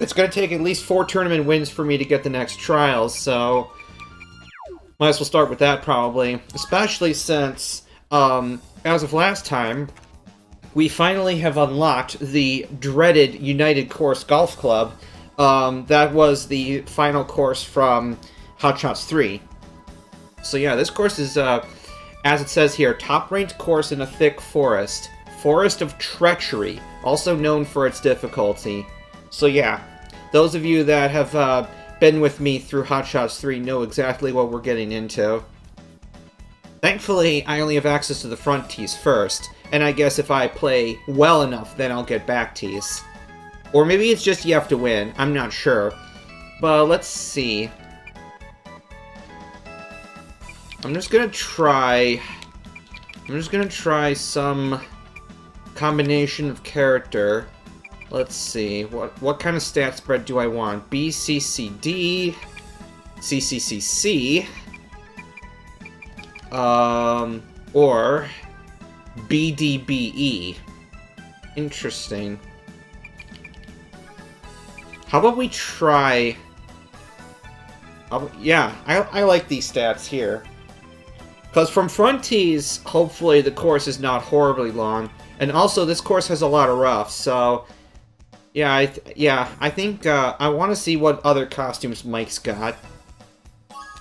it's going to take at least 4 tournament wins for me to get the next trials, so might as well start with that probably. Especially since, as of last time, we finally have unlocked the dreaded United Course Golf Club. That was the final course from Hot Shots 3. So yeah, this course is, as it says here, top-ranked course in a thick forest. Forest of Treachery, also known for its difficulty. So yeah, those of you that have been with me through Hot Shots 3 know exactly what we're getting into. Thankfully, I only have access to the front tees first, and I guess if I play well enough, then I'll get back tees. Or maybe it's just you have to win, I'm not sure. But let's see. I'm just gonna try some combination of character. Let's see, what kind of stat spread do I want? BCCD, CCCC, or BDBE. Interesting. How about we try... yeah, I like these stats here. Because from front tees, hopefully the course is not horribly long. And also, this course has a lot of roughs, so... yeah, I think I want to see what other costumes Mike's got.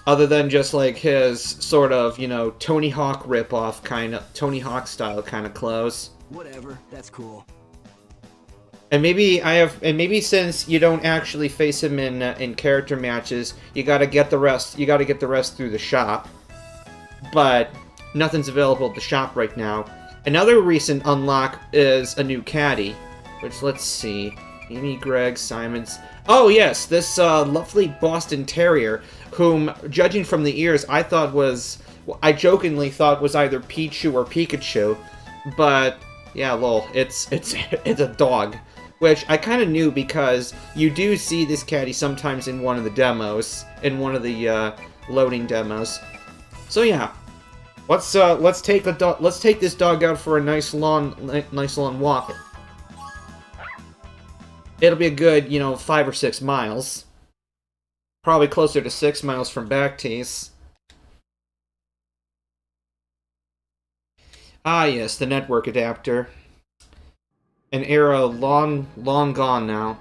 Other than just, like, his sort of, you know, Tony Hawk ripoff kind of... Tony Hawk style kind of clothes. Whatever, that's cool. And maybe since you don't actually face him in character matches, you gotta get the rest through the shop. But nothing's available at the shop right now. Another recent unlock is a new caddy, which, let's see, Amy, Greg, Simons. Oh yes, this lovely Boston Terrier, whom, judging from the ears, I jokingly thought was either Pichu or Pikachu, but yeah, lol, it's a dog. Which I kind of knew because you do see this caddy sometimes in one of the demos, in one of the loading demos. So yeah, let's take this dog out for a nice long walk. It'll be a good, 5 or 6 miles. Probably closer to 6 miles from back tees. Ah yes, the network adapter. An era long gone now.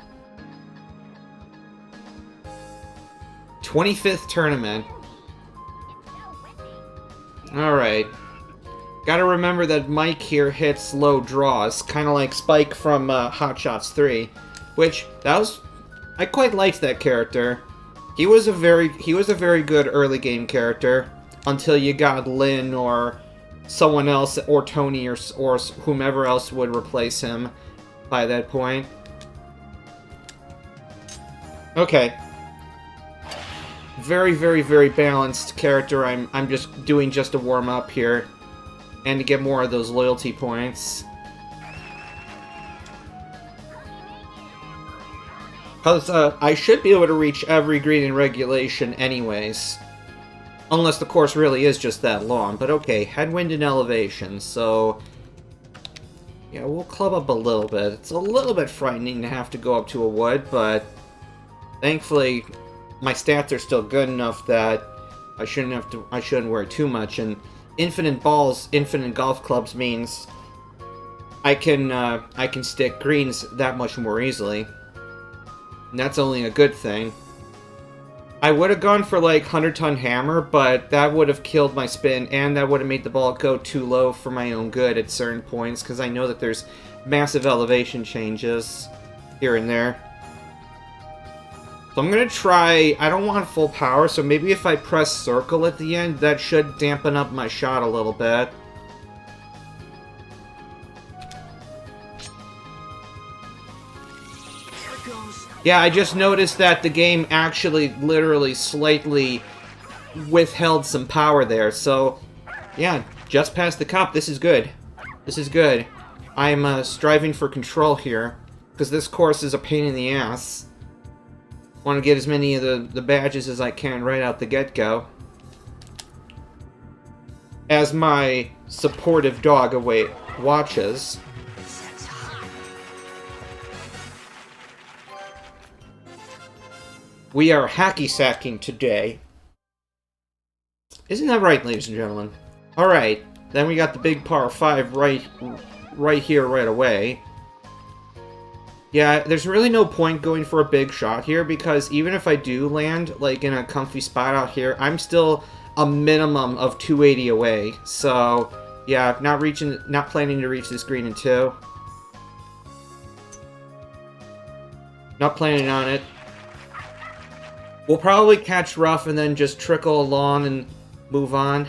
25th tournament. Alright. Gotta remember that Mike here hits low draws, kind of like Spike from Hot Shots 3. Which, I quite liked that character. He was a very good early game character, until you got Lynn or someone else, or Tony, or whomever else would replace him by that point. Okay. Very, very, very balanced character. I'm just doing just to warm up here, and to get more of those loyalty points. Because I should be able to reach every green in regulation anyways. Unless the course really is just that long. But okay, headwind and elevation, so... yeah, we'll club up a little bit. It's a little bit frightening to have to go up to a wood, but... thankfully, my stats are still good enough that I shouldn't worry too much, and infinite balls, infinite golf clubs means I can stick greens that much more easily. And that's only a good thing. I would have gone for, like, 100-ton hammer, but that would have killed my spin, and that would have made the ball go too low for my own good at certain points, because I know that there's massive elevation changes here and there. So I'm going to try... I don't want full power, so maybe if I press circle at the end, that should dampen up my shot a little bit. Yeah, I just noticed that the game actually literally slightly withheld some power there, so yeah, just past the cup. This is good. This is good. I'm striving for control here, because this course is a pain in the ass. Want to get as many of the badges as I can right out the get-go. As my supportive dog watches. We are hacky sacking today. Isn't that right, ladies and gentlemen? Alright, then we got the big par 5 right here, right away. Yeah, there's really no point going for a big shot here, because even if I do land, like, in a comfy spot out here, I'm still a minimum of 280 away. So, yeah, not planning to reach this green in 2. Not planning on it. We'll probably catch rough and then just trickle along and move on.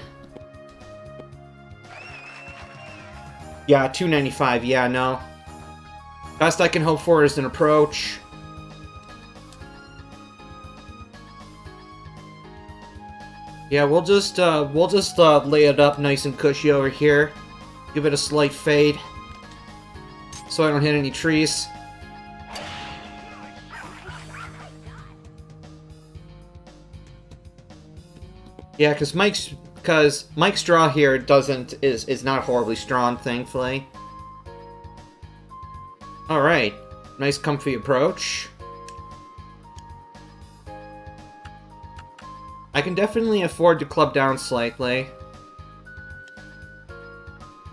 Yeah, 295, yeah, no. Best I can hope for is an approach. Yeah, we'll just lay it up nice and cushy over here. Give it a slight fade, so I don't hit any trees. Yeah, because Mike's draw here is not horribly strong, thankfully. All right, nice comfy approach. I can definitely afford to club down slightly,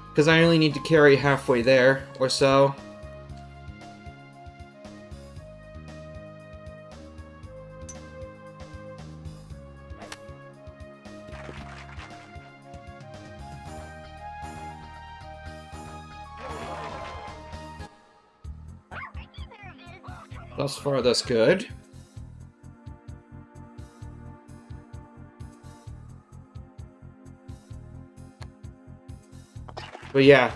because I only need to carry halfway there or so. Thus far, that's good. But yeah,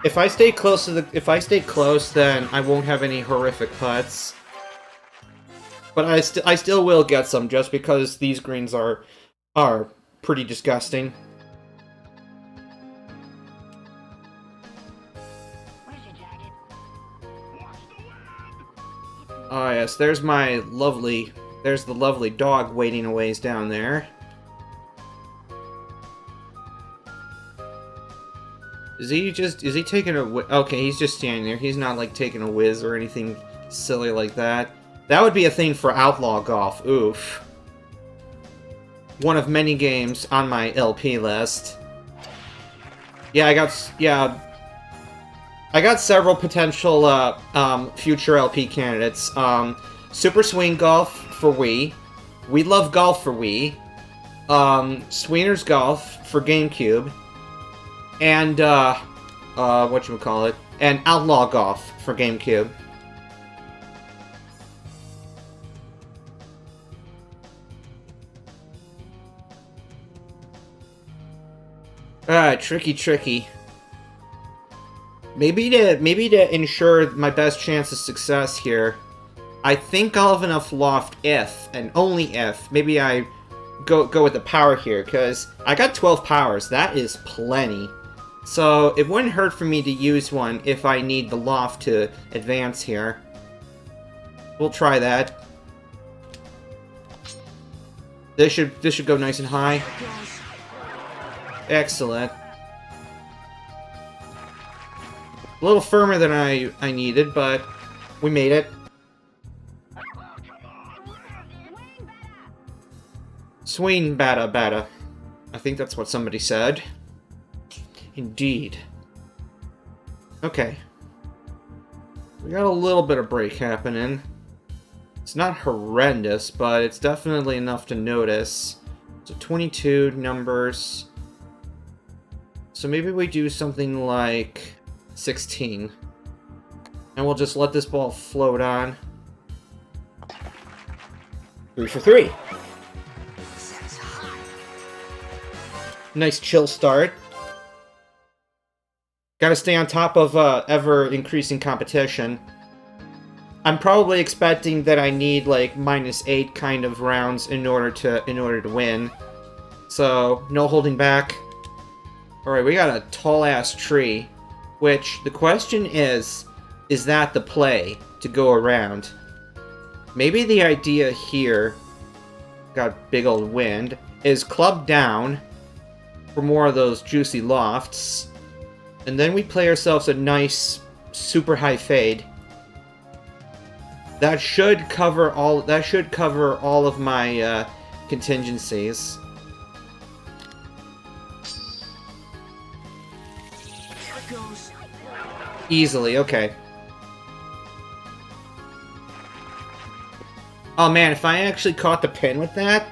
if I stay close, then I won't have any horrific putts. But I still will get some, just because these greens are pretty disgusting. Oh yes, there's the lovely dog waiting a ways down there. Is he taking a okay, he's just standing there. He's not like taking a whiz or anything silly like that. That would be a thing for Outlaw Golf, oof. One of many games on my LP list. Yeah, I got several potential future LP candidates. Super Swing Golf for Wii. We Love Golf for Wii. Swingers Golf for GameCube. And, whatchamacallit? And Outlaw Golf for GameCube. Tricky. Maybe to ensure my best chance of success here, I think I'll have enough loft if, and only if, maybe I go with the power here, because I got 12 powers. That is plenty. So it wouldn't hurt for me to use one if I need the loft to advance here. We'll try that. This should go nice and high. Excellent. A little firmer than I needed, but we made it. Swing bada. I think that's what somebody said. Indeed. Okay. We got a little bit of break happening. It's not horrendous, but it's definitely enough to notice. So 22 numbers. So maybe we do something like 16. And we'll just let this ball float on. 3 for 3. Nice chill start. Gotta stay on top of ever-increasing competition. I'm probably expecting that I need like -8 kind of rounds in order to win. So no holding back. All right, we got a tall-ass tree. Which the question is that the play to go around? Maybe the idea here, got big old wind, is club down for more of those juicy lofts. And then we play ourselves a nice, super high fade. That should cover all of my contingencies. Here it goes. Easily, okay. Oh man, if I actually caught the pin with that,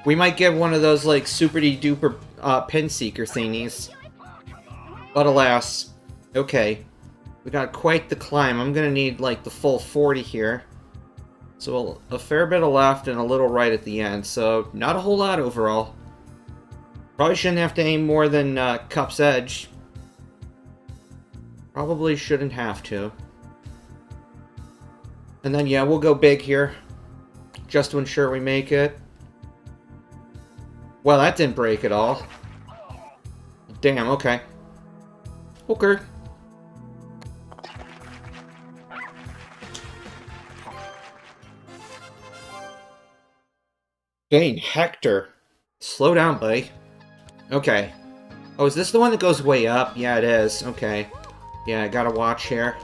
we might get one of those, like, super-de-duper pin seeker thingies. But alas. Okay. We got quite the climb. I'm gonna need, like, the full 40 here. So a fair bit of left and a little right at the end, so not a whole lot overall. Probably shouldn't have to aim more than Cup's Edge. Probably shouldn't have to. And then, yeah, we'll go big here. Just to ensure we make it. Well, that didn't break at all. Damn, okay. Okay. Dang, Hector. Slow down, buddy. Okay. Oh, is this the one that goes way up? Yeah, it is. Okay. Yeah, I gotta watch here.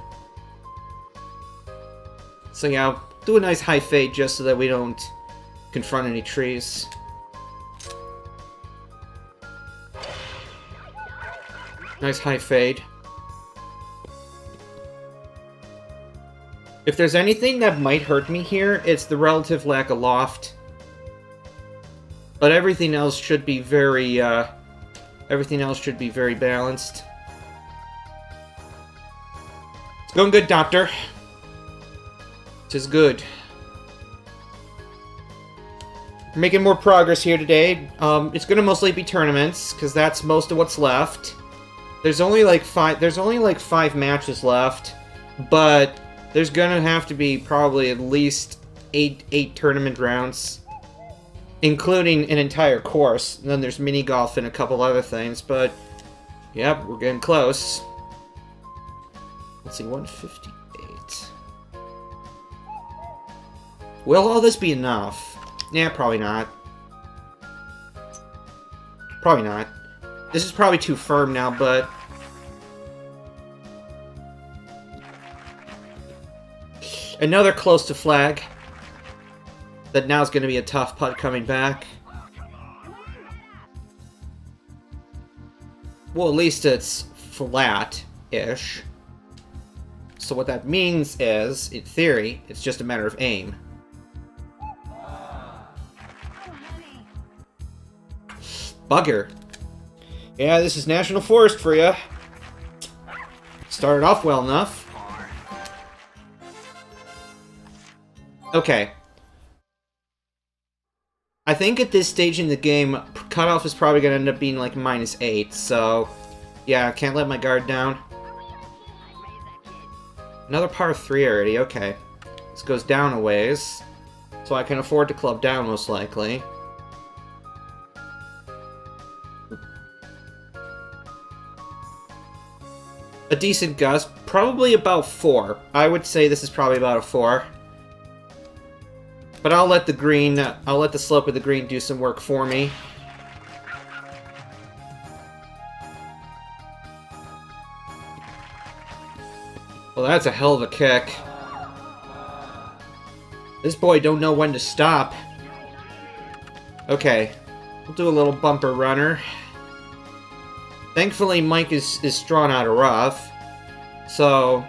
So yeah, I'll do a nice high fade just so that we don't confront any trees. Nice high fade. If there's anything that might hurt me here, it's the relative lack of loft. But everything else should be very, balanced. It's going good, Doctor. Tis good. We're making more progress here today. It's gonna mostly be tournaments, because that's most of what's left. There's only like 5 matches left, but there's gonna have to be probably at least 8 tournament rounds, including an entire course. And then there's mini golf and a couple other things, but yep, we're getting close. Let's see, 158. Will all this be enough? Yeah, probably not. Probably not. This is probably too firm now, but... Another close to flag. That now is going to be a tough putt coming back. Well, at least it's flat-ish. So what that means is, in theory, it's just a matter of aim. Bugger. Yeah, this is National Forest for you. Started off well enough. Okay. I think at this stage in the game, cutoff is probably going to end up being like -8, so... Yeah, I can't let my guard down. Another par 3 already, okay. This goes down a ways, so I can afford to club down most likely. A decent gust, probably about 4. I would say this is probably about a 4. But I'll let the slope of the green do some work for me. Well, that's a hell of a kick. This boy don't know when to stop. Okay, we'll do a little bumper runner. Thankfully, Mike is drawn out of rough, so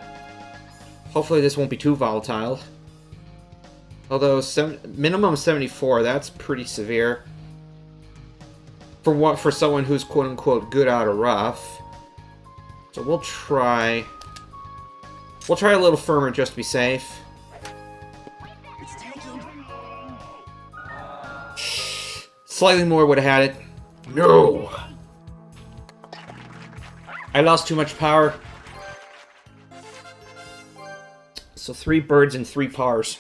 hopefully this won't be too volatile. Although, minimum 74, that's pretty severe. For someone who's quote-unquote good out of rough. So we'll try a little firmer just to be safe. Slightly more would have had it. No! I lost too much power. So 3 birds and 3 pars.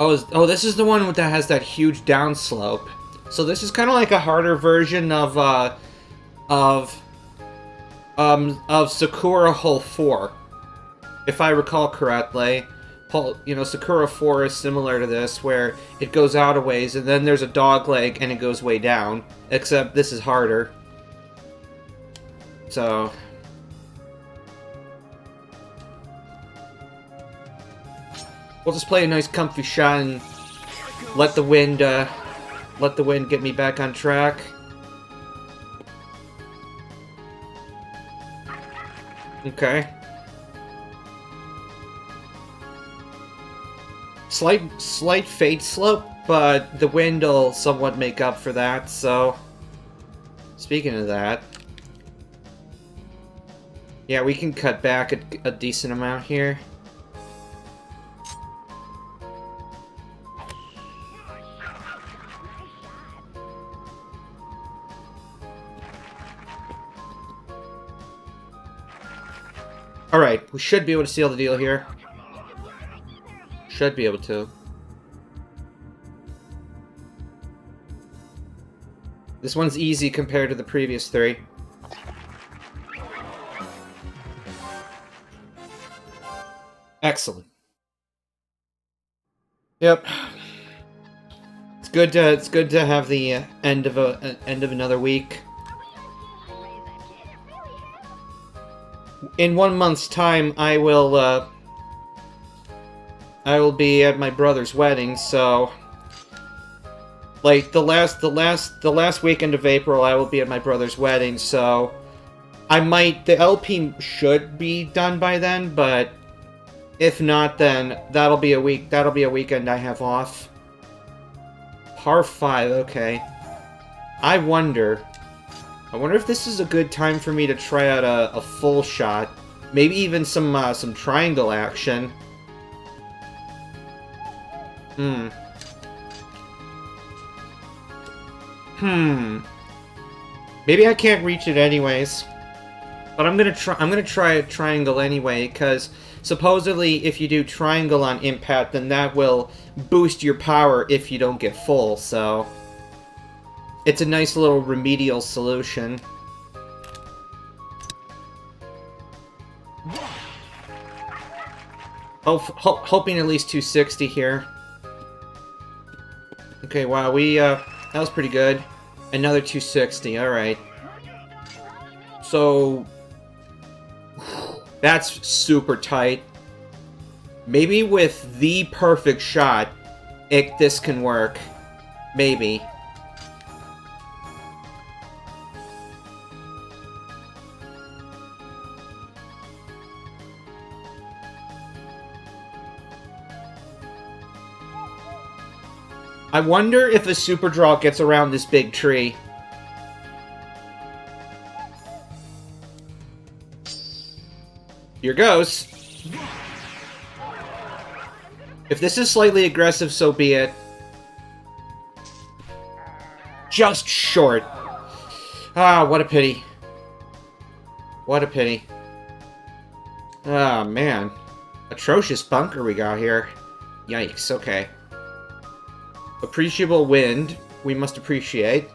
Oh, this is the one that has that huge downslope. So this is kind of like a harder version of Sakura Hole 4, if I recall correctly. You know, Sakura 4 is similar to this, where it goes out a ways, and then there's a dog leg, and it goes way down. Except this is harder. So, We'll just play a nice comfy shot and let the wind get me back on track. Okay. Slight fade slope, but the wind will somewhat make up for that, so... Speaking of that... Yeah, we can cut back a decent amount here. Alright, we should be able to seal the deal here. Should be able to. This one's easy compared to the previous three. Excellent. Yep. It's good to have the end of another week. In 1 month's time, I will be at my brother's wedding, so like the last weekend of April, I will be at my brother's wedding, so the LP should be done by then, but if not, then that'll be a weekend I have off. Par 5, okay. I wonder if this is a good time for me to try out a full shot. Maybe even some triangle action. Maybe I can't reach it anyways. But I'm gonna try a triangle anyway, because supposedly if you do triangle on impact, then that will boost your power if you don't get full, so it's a nice little remedial solution. Hoping at least 260 here. Okay, wow, that was pretty good. Another 260, alright. So, that's super tight. Maybe with the perfect shot, this can work. Maybe. I wonder if a super draw gets around this big tree. Here goes. If this is slightly aggressive, so be it. Just short. Ah, what a pity. What a pity. Ah, man. Atrocious bunker we got here. Yikes, okay. Appreciable wind, we must appreciate.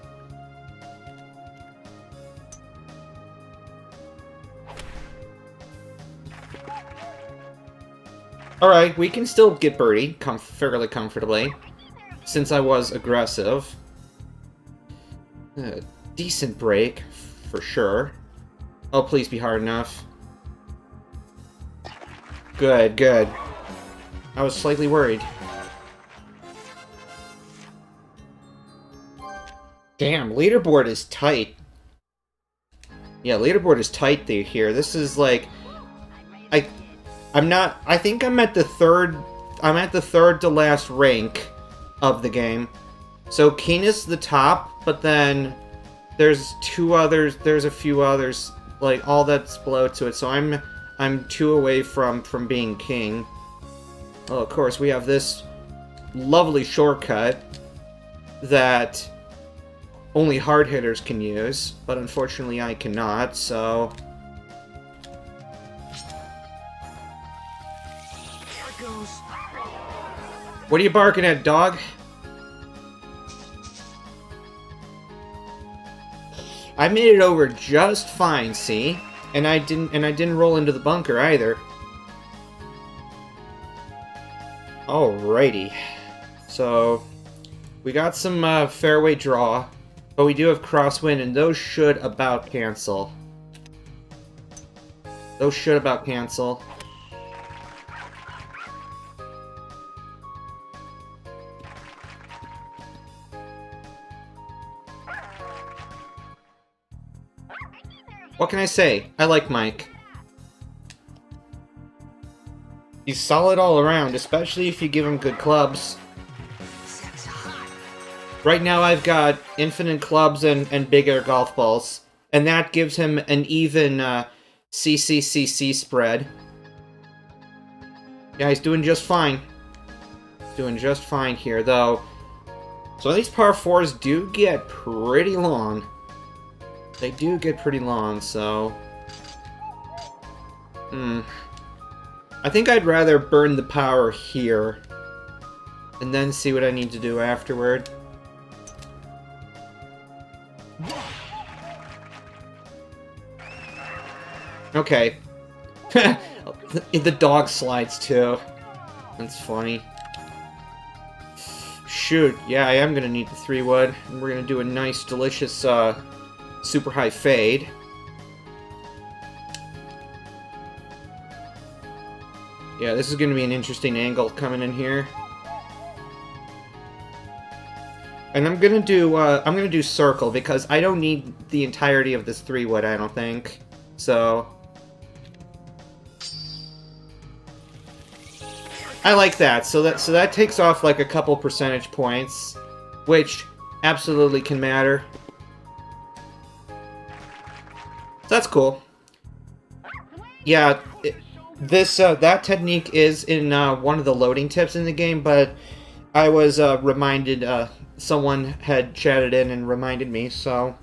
Alright, we can still get birdie fairly comfortably, since I was aggressive. Decent break, for sure. Oh, please be hard enough. Good, good. I was slightly worried. Damn, leaderboard is tight. Yeah, leaderboard is tight here. This is like... I think I'm at the third to last rank of the game. So King is the top, but then there's a few others, like all that's below to it. So I'm 2 away from being king. Oh, of course, we have this lovely shortcut that only hard hitters can use, but unfortunately I cannot, so... What are you barking at, dog? I made it over just fine, see? And I didn't roll into the bunker either. Alrighty. So we got some fairway draw, but we do have crosswind, and those should about cancel. Those should about cancel. can I say? I like Mike. He's solid all around, especially if you give him good clubs. Right now I've got infinite clubs and big air golf balls. And that gives him an even CCCC spread. Yeah, he's doing just fine. Doing just fine here, though. So these par 4s do get pretty long. They do get pretty long, so... I think I'd rather burn the power here. And then see what I need to do afterward. Okay. The dog slides, too. That's funny. Shoot, yeah, I am gonna need the 3-wood. And we're gonna do a nice, delicious, super high fade. Yeah, this is gonna be an interesting angle coming in here. And I'm gonna do circle, because I don't need the entirety of this 3-wood, I don't think. So... I like that. So that takes off like a couple percentage points, which absolutely can matter. So that's cool. Yeah, that technique is in one of the loading tips in the game, but I was reminded. Someone had chatted in and reminded me. So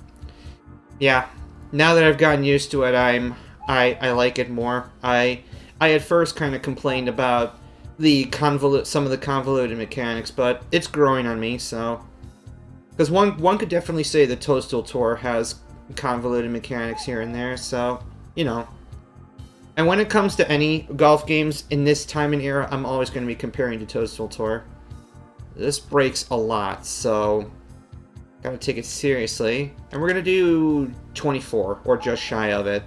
yeah, now that I've gotten used to it, I like it more. I at first kind of complained about some of the convoluted mechanics, but it's growing on me, so... Because one could definitely say the Toadstool Tour has convoluted mechanics here and there, so, you know. And when it comes to any golf games in this time and era, I'm always going to be comparing to Toadstool Tour. This breaks a lot, so... Gotta take it seriously. And we're gonna do 24, or just shy of it.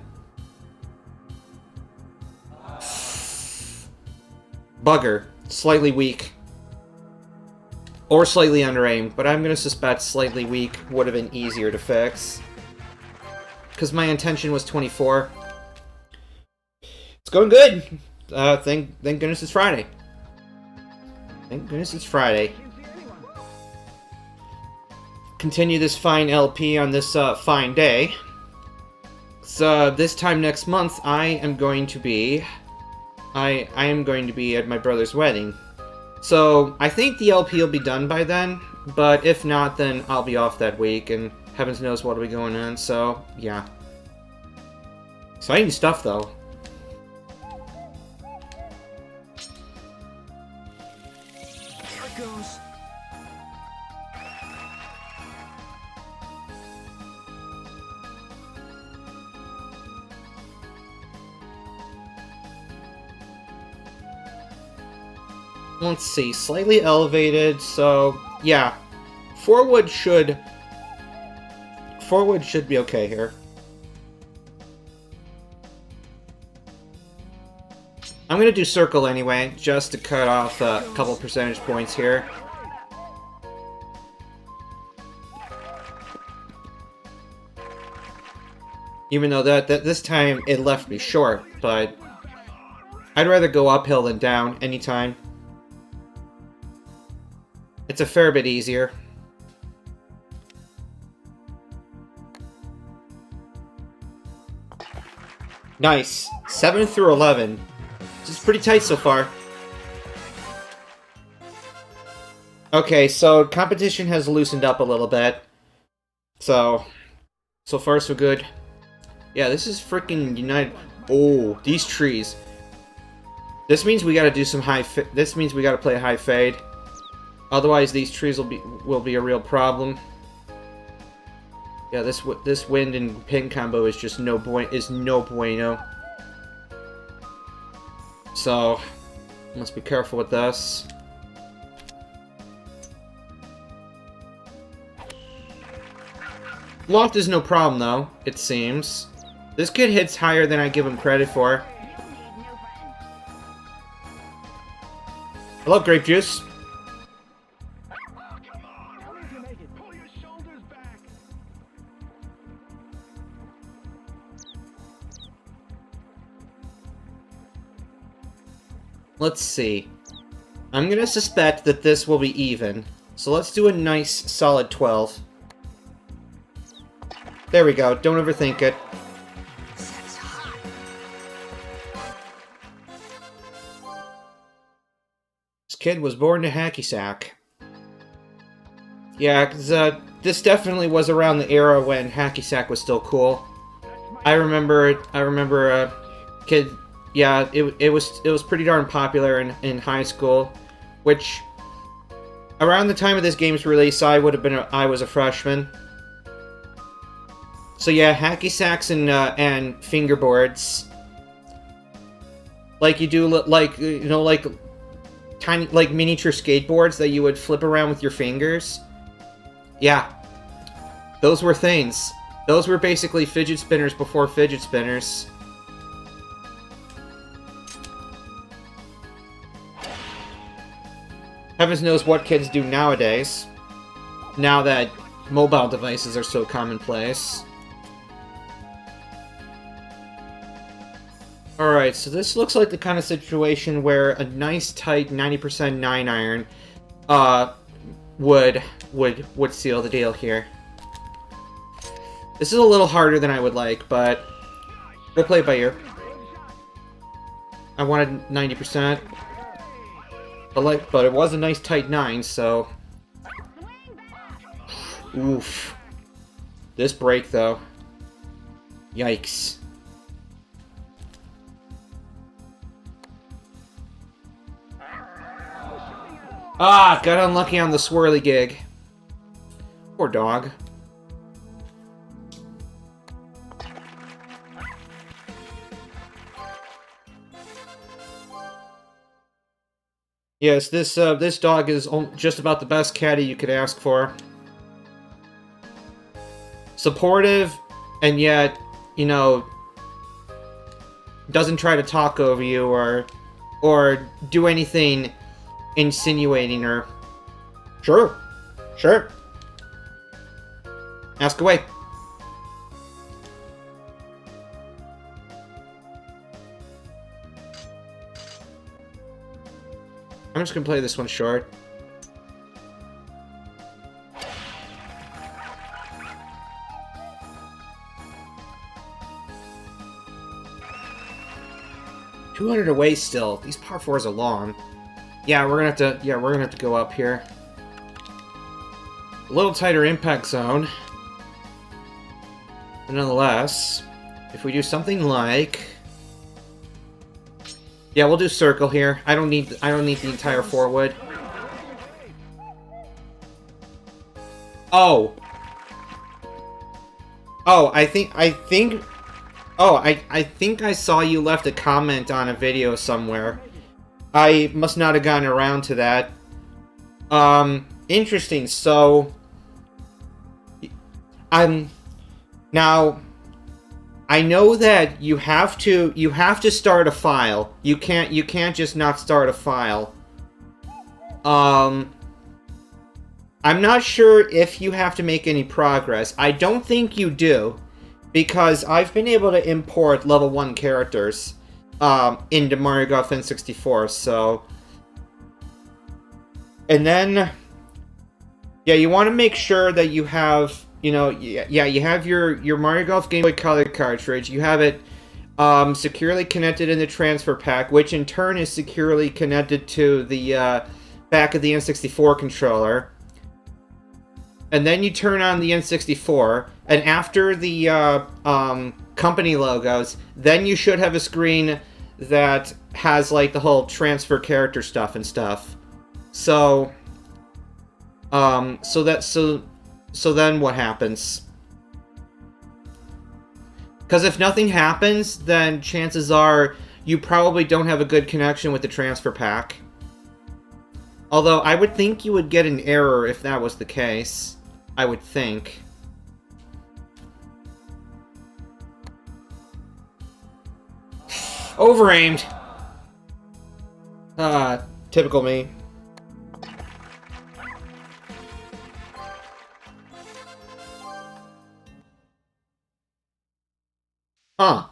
Bugger. Slightly weak. Or slightly under-aimed, but I'm going to suspect slightly weak would have been easier to fix. Because my intention was 24. It's going good! Thank goodness it's Friday. Thank goodness it's Friday. Continue this fine LP on this fine day. So this time next month, I am going to be at my brother's wedding. So, I think the LP will be done by then, but if not, then I'll be off that week, and heavens knows what'll be going on, so, yeah. Exciting stuff, though. There it goes. Let's see, slightly elevated, so yeah, 4-wood should be okay here. I'm gonna do circle anyway, just to cut off a couple percentage points here. Even though that this time it left me short, but I'd rather go uphill than down anytime. It's a fair bit easier. Nice. 7 through 11. This is pretty tight so far. Okay, so competition has loosened up a little bit. So far so good. Yeah, this is freaking United. Oh, these trees. This means we gotta do some this means we gotta play a high fade. Otherwise, these trees will be a real problem. Yeah, this wind and pin combo is just no bueno. So, must be careful with this. Loft is no problem though, it seems. This kid hits higher than I give him credit for. I love grape juice. Let's see. I'm gonna suspect that this will be even. So let's do a nice, solid 12. There we go. Don't overthink it. This kid was born to hacky sack. Yeah, because this definitely was around the era when hacky sack was still cool. I remember a kid. Yeah, it was pretty darn popular in high school, which around the time of this game's release, I was a freshman. So yeah, hacky sacks and fingerboards, like you do, like like tiny, like miniature skateboards that you would flip around with your fingers. Yeah, those were things. Those were basically fidget spinners before fidget spinners. Heavens knows what kids do nowadays, now that mobile devices are so commonplace. Alright, so this looks like the kind of situation where a nice tight 90% 9-iron would seal the deal here. This is a little harder than I would like, but we'll play it by ear. I wanted 90%. But it was a nice tight 9, so... Oof. This break, though. Yikes. Ah, got unlucky on the swirly gig. Poor dog. Yes, this dog is just about the best caddy you could ask for. Supportive, and yet, you know, doesn't try to talk over you or do anything insinuating or... Sure. Sure. Ask away. I'm just gonna play this one short. $200 away still. These par 4s are long. Yeah, we're gonna have to go up here. A little tighter impact zone. But nonetheless, if we do something like... Yeah, we'll do circle here. I don't need the entire 4-wood. Oh. Oh, I think oh, I think I saw you left a comment on a video somewhere. I must not have gotten around to that. Interesting. So now I know that you have to start a file. You can't just not start a file. I'm not sure if you have to make any progress. I don't think you do, because I've been able to import level 1 characters into Mario Golf N64, so... And then... Yeah, you want to make sure that you have... You know, yeah, you have your Mario Golf Game Boy Color cartridge. You have it securely connected in the transfer pack, which in turn is securely connected to the back of the N64 controller. And then you turn on the N64, and after the company logos, then you should have a screen that has like the whole transfer character stuff and stuff. So, so then what happens? Because if nothing happens, then chances are you probably don't have a good connection with the transfer pack. Although I would think you would get an error if that was the case. I would think. Overaimed! Typical me. Huh.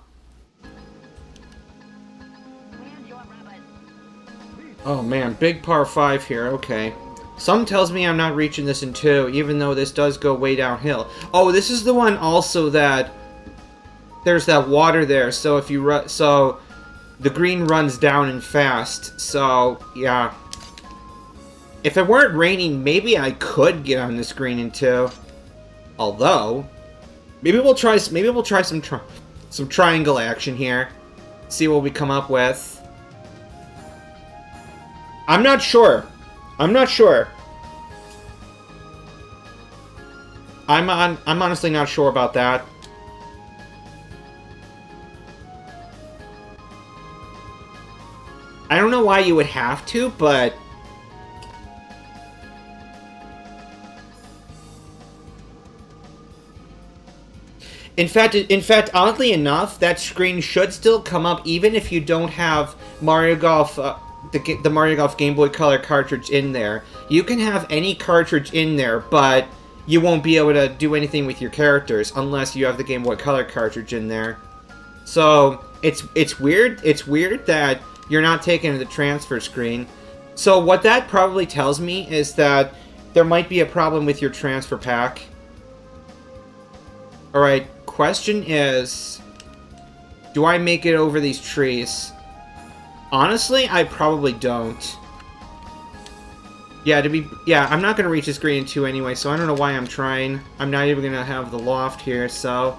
Oh man, big par 5 here, okay. Some tells me I'm not reaching this in 2, even though this does go way downhill. Oh, this is the one also that there's that water there, so if you so the green runs down and fast. So, yeah. If it weren't raining, maybe I could get on this green in 2. Although, maybe we'll try some triangle action here. See what we come up with. I'm not sure. I'm not sure. I'm honestly not sure about that. I don't know why you would have to, but in fact, oddly enough, that screen should still come up even if you don't have Mario Golf, the Mario Golf Game Boy Color cartridge in there. You can have any cartridge in there, but you won't be able to do anything with your characters unless you have the Game Boy Color cartridge in there. So it's weird. It's weird that you're not taking the transfer screen. So what that probably tells me is that there might be a problem with your transfer pack. Alright, question is, do I make it over these trees? Honestly, I probably don't. Yeah, I'm not going to reach this green in 2 anyway, so I don't know why I'm trying. I'm not even going to have the loft here, so...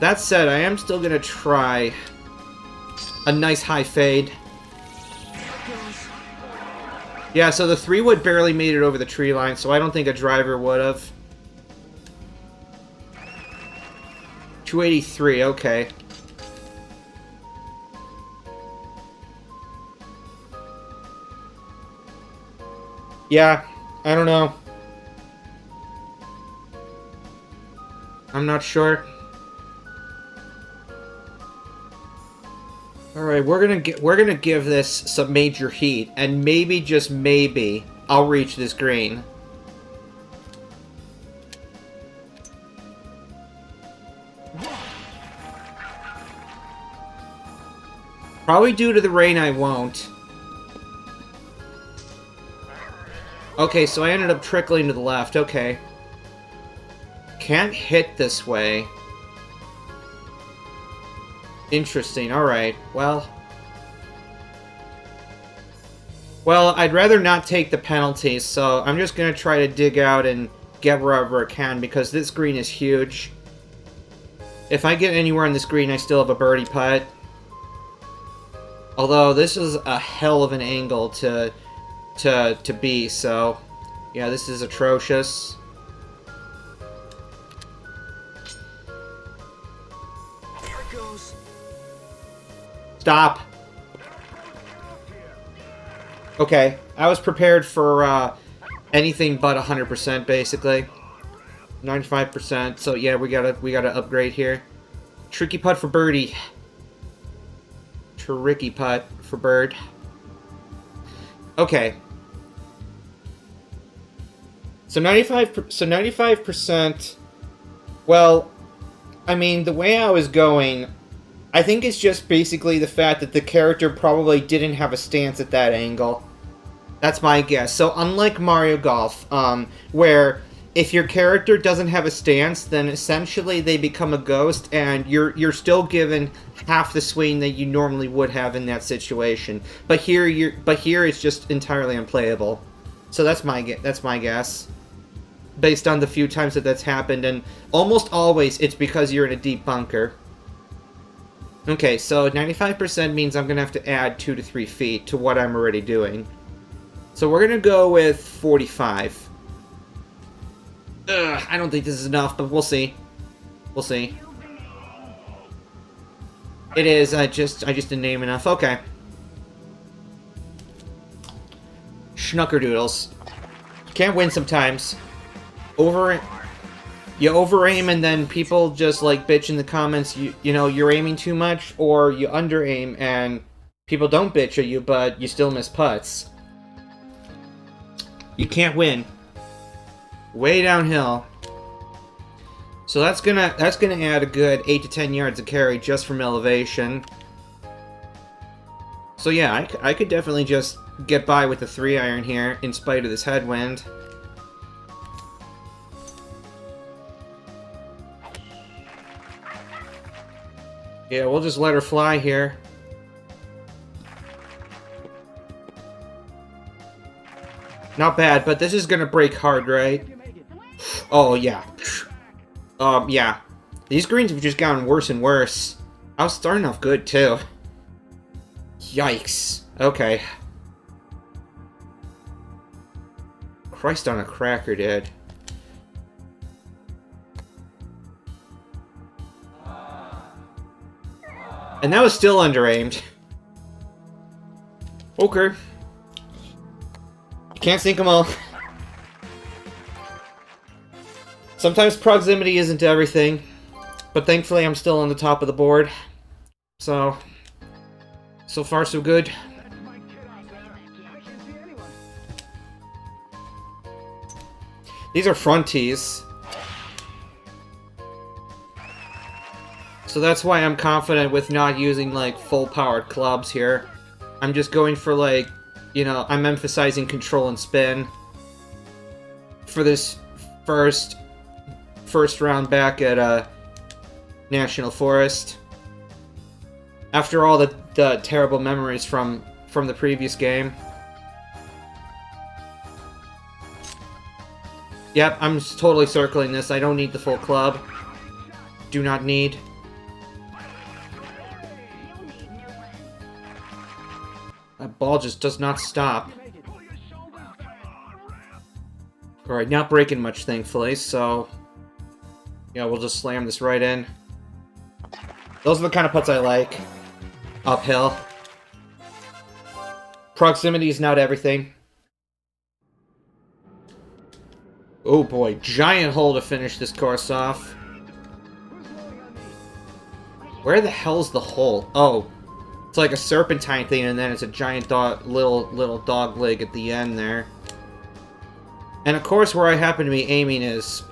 That said, I am still going to try a nice high fade. Yeah, so the 3-wood barely made it over the tree line, so I don't think a driver would have. 283, okay. Yeah, I don't know. I'm not sure. Alright, we're gonna give this some major heat, and maybe, just maybe, I'll reach this green. Probably due to the rain, I won't. Okay, so I ended up trickling to the left, okay. Can't hit this way. Interesting, alright. Well, I'd rather not take the penalties, so I'm just gonna try to dig out and get wherever I can, because this green is huge. If I get anywhere on this green, I still have a birdie putt. Although, this is a hell of an angle to be, so... Yeah, this is atrocious. Stop! Okay, I was prepared for anything but 100%, basically. 95%, so yeah, we gotta upgrade here. Tricky putt for birdie. Tricky putt for bird. Okay. So 95%, well, I mean, the way I was going, I think it's just basically the fact that the character probably didn't have a stance at that angle. That's my guess. So unlike Mario Golf, where if your character doesn't have a stance, then essentially they become a ghost, and you're still given half the swing that you normally would have in that situation. But here it's just entirely unplayable. So that's my guess, based on the few times that that's happened, and almost always it's because you're in a deep bunker. Okay, so 95% means I'm gonna have to add 2 to 3 feet to what I'm already doing. So we're gonna go with 45. Ugh, I don't think this is enough, but we'll see. We'll see. It is. I just didn't name enough. Okay. Schnuckerdoodles. Can't win sometimes. You over-aim, and then people just, like, bitch in the comments, you know, you're aiming too much, or you under-aim, and people don't bitch at you, but you still miss putts. You can't win. Way downhill. So that's gonna add a good 8 to 10 yards of carry just from elevation. So yeah, I could definitely just get by with the 3-iron here, in spite of this headwind. Yeah, we'll just let her fly here. Not bad, but this is gonna break hard, right? Oh, yeah. Yeah. These greens have just gotten worse and worse. I was starting off good, too. Yikes. Okay. Christ on a cracker, dude. And that was still underaimed. Okay. Can't sink them all. Sometimes proximity isn't everything, but thankfully I'm still on the top of the board. So far so good. These are fronties. So that's why I'm confident with not using, like, full-powered clubs here. I'm just going for, like, you know, I'm emphasizing control and spin for this first round back at National Forest. After all the terrible memories from the previous game. Yep, I'm totally circling this. I don't need the full club. Do not need. That ball just does not stop. Alright, not breaking much, thankfully, so... yeah, we'll just slam this right in. Those are the kind of putts I like. Uphill. Proximity is not everything. Oh boy, giant hole to finish this course off. Where the hell's the hole? Oh, it's like a serpentine thing, and then it's a giant little dog leg at the end there. And of course, where I happen to be aiming is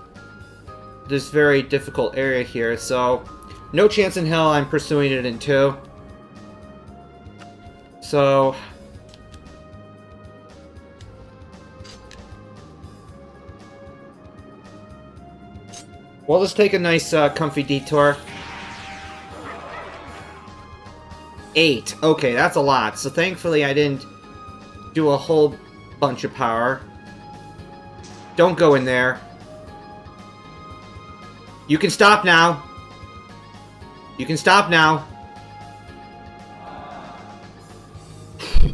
this very difficult area here, so no chance in hell I'm pursuing it in 2. So... we'll just take a nice, comfy detour. 8. Okay, that's a lot. So thankfully I didn't do a whole bunch of power. Don't go in there. You can stop now. You can stop now.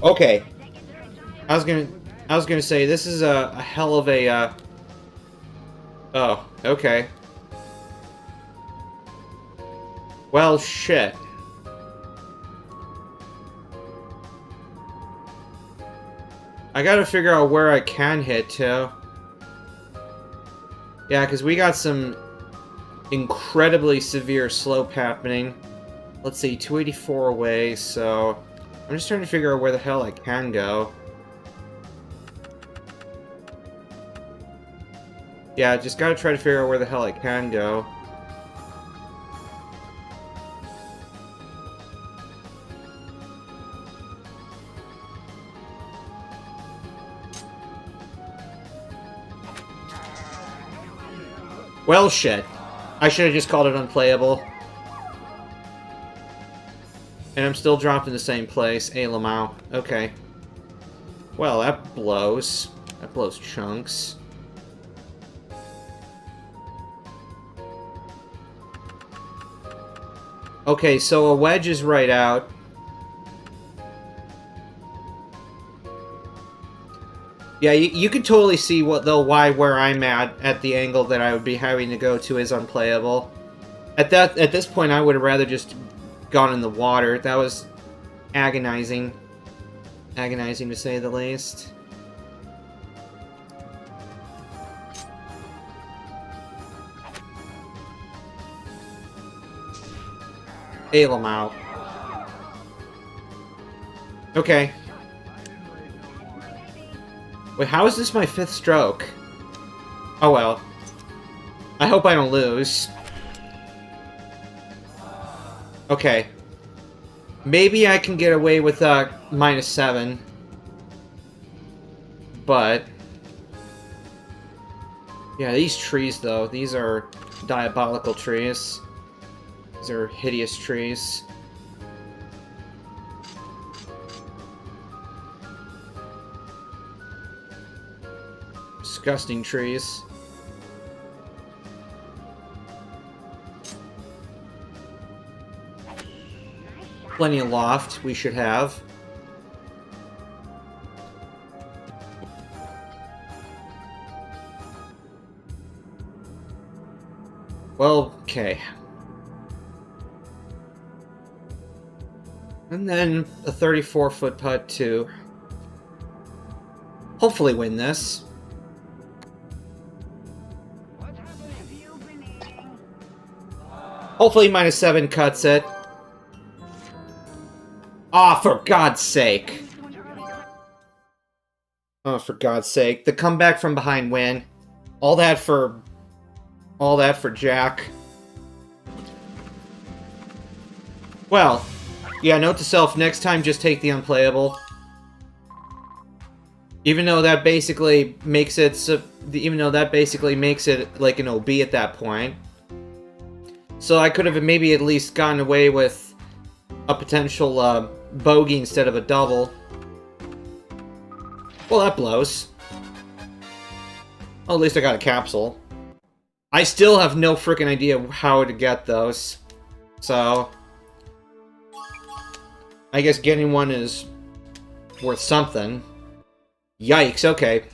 Okay. I was gonna say, this is a hell of a, oh, okay. Well, shit. I gotta figure out where I can hit, too. Yeah, because we got some incredibly severe slope happening. Let's see, 284 away, so... I'm just trying to figure out where the hell I can go. Yeah, just gotta try to figure out where the hell I can go. Well, shit. I should have just called it unplayable. And I'm still dropped in the same place. Hey, Lamau. Okay. Well, that blows. That blows chunks. Okay, so a wedge is right out. Yeah, you can totally see where I'm at the angle that I would be having to go to is unplayable. At this point, I would have rather just gone in the water. That was agonizing. Agonizing, to say the least. Hey, Lamau. Okay. Wait, how is this my 5th stroke? Oh well. I hope I don't lose. Okay. Maybe I can get away with -7. But... yeah, these trees, though. These are diabolical trees. These are hideous trees. Disgusting trees. Plenty of loft we should have. Well, okay. And then a 34-foot putt to hopefully win this. Hopefully -7 cuts it. Ah, for God's sake. Oh, for God's sake. The comeback from behind win. All that for Jack. Well, yeah, note to self, next time just take the unplayable. Even though that basically makes it like an OB at that point. So I could have maybe at least gotten away with a potential bogey instead of a double. Well, that blows. Well, at least I got a capsule. I still have no freaking idea how to get those. So I guess getting one is worth something. Yikes, okay.